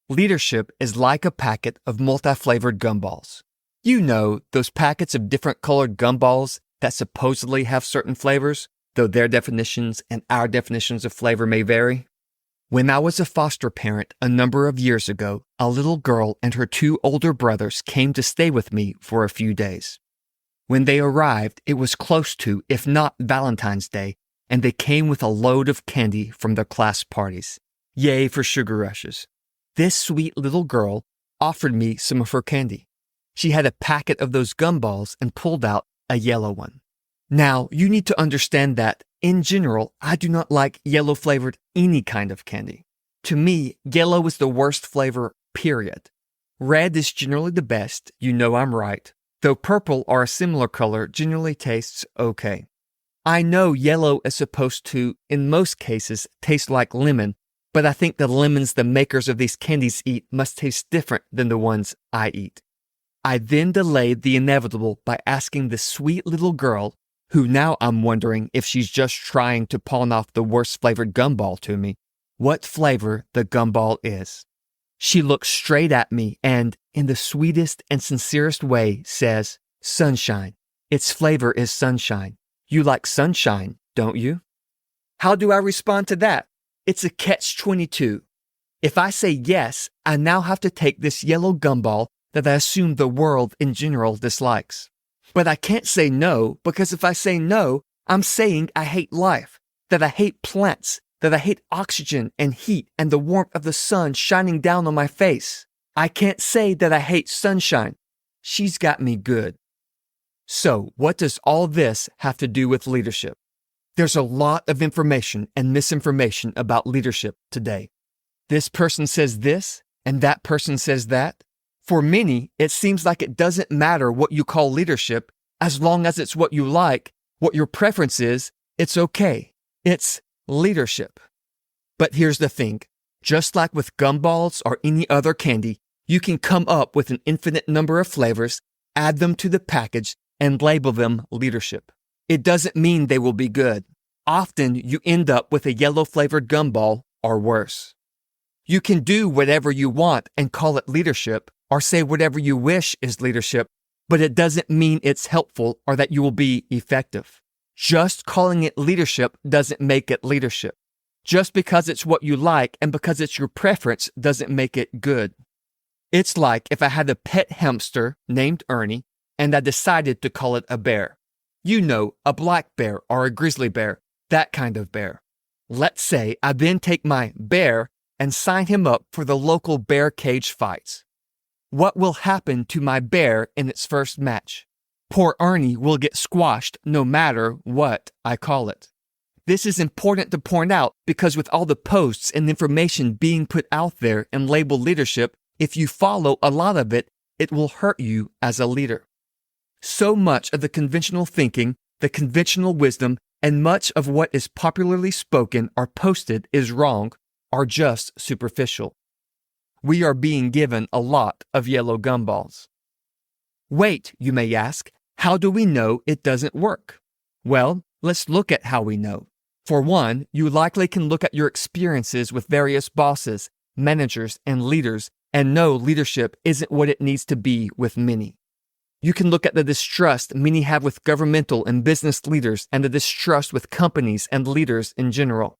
Leadership is like a packet of multi-flavored gumballs. You know, those packets of different colored gumballs that supposedly have certain flavors, though their definitions and our definitions of flavor may vary. When I was a foster parent a number of years ago, a little girl and her two older brothers came to stay with me for a few days. When they arrived, it was close to, if not Valentine's Day, and they came with a load of candy from their class parties. Yay for sugar rushes. This sweet little girl offered me some of her candy. She had a packet of those gumballs and pulled out a yellow one. Now, you need to understand that, in general, I do not like yellow-flavored any kind of candy. To me, yellow is the worst flavor, period. Red is generally the best, you know I'm right, though purple or a similar color generally tastes okay. I know yellow is supposed to, in most cases, taste like lemon, but I think the lemons the makers of these candies eat must taste different than the ones I eat. I then delayed the inevitable by asking the sweet little girl, who now I'm wondering if she's just trying to pawn off the worst flavored gumball to me, what flavor the gumball is. She looks straight at me and, in the sweetest and sincerest way, says, "Sunshine. Its flavor is sunshine. You like sunshine, don't you?" How do I respond to that? It's a catch-22. If I say yes, I now have to take this yellow gumball that I assume the world in general dislikes. But I can't say no, because if I say no, I'm saying I hate life, that I hate plants, that I hate oxygen and heat and the warmth of the sun shining down on my face. I can't say that I hate sunshine. She's got me good. So, what does all this have to do with leadership? There's a lot of information and misinformation about leadership today. This person says this, and that person says that. For many, it seems like it doesn't matter what you call leadership, as long as it's what you like, what your preference is, it's okay. It's leadership. But here's the thing. Just like with gumballs or any other candy, you can come up with an infinite number of flavors, add them to the package, and label them leadership. It doesn't mean they will be good. Often, you end up with a yellow-flavored gumball or worse. You can do whatever you want and call it leadership, or say whatever you wish is leadership, but it doesn't mean it's helpful or that you will be effective. Just calling it leadership doesn't make it leadership. Just because it's what you like and because it's your preference doesn't make it good. It's like if I had a pet hamster named Ernie and I decided to call it a bear. You know, a black bear or a grizzly bear, that kind of bear. Let's say I then take my bear and sign him up for the local bear cage fights. What will happen to my bear in its first match? Poor Ernie will get squashed no matter what I call it. This is important to point out because with all the posts and information being put out there and labeled leadership, if you follow a lot of it, it will hurt you as a leader. So much of the conventional thinking, the conventional wisdom, and much of what is popularly spoken or posted is wrong or just superficial. We are being given a lot of yellow gumballs. Wait, you may ask, how do we know it doesn't work? Well, let's look at how we know. For one, you likely can look at your experiences with various bosses, managers, and leaders and know leadership isn't what it needs to be with many. You can look at the distrust many have with governmental and business leaders and the distrust with companies and leaders in general.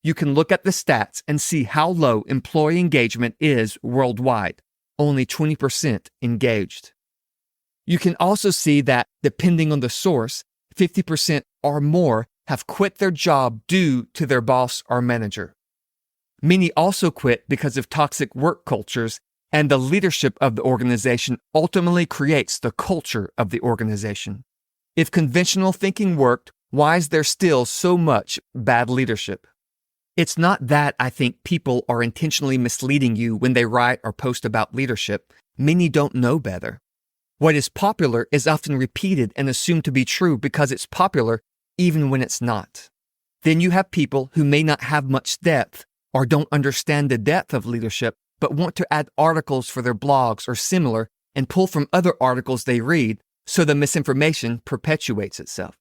You can look at the stats and see how low employee engagement is worldwide, only 20% engaged. You can also see that, depending on the source, 50% or more have quit their job due to their boss or manager. Many also quit because of toxic work cultures, and the leadership of the organization ultimately creates the culture of the organization. If conventional thinking worked, why is there still so much bad leadership? It's not that I think people are intentionally misleading you when they write or post about leadership. Many don't know better. What is popular is often repeated and assumed to be true because it's popular even when it's not. Then you have people who may not have much depth or don't understand the depth of leadership but want to add articles for their blogs or similar and pull from other articles they read so the misinformation perpetuates itself.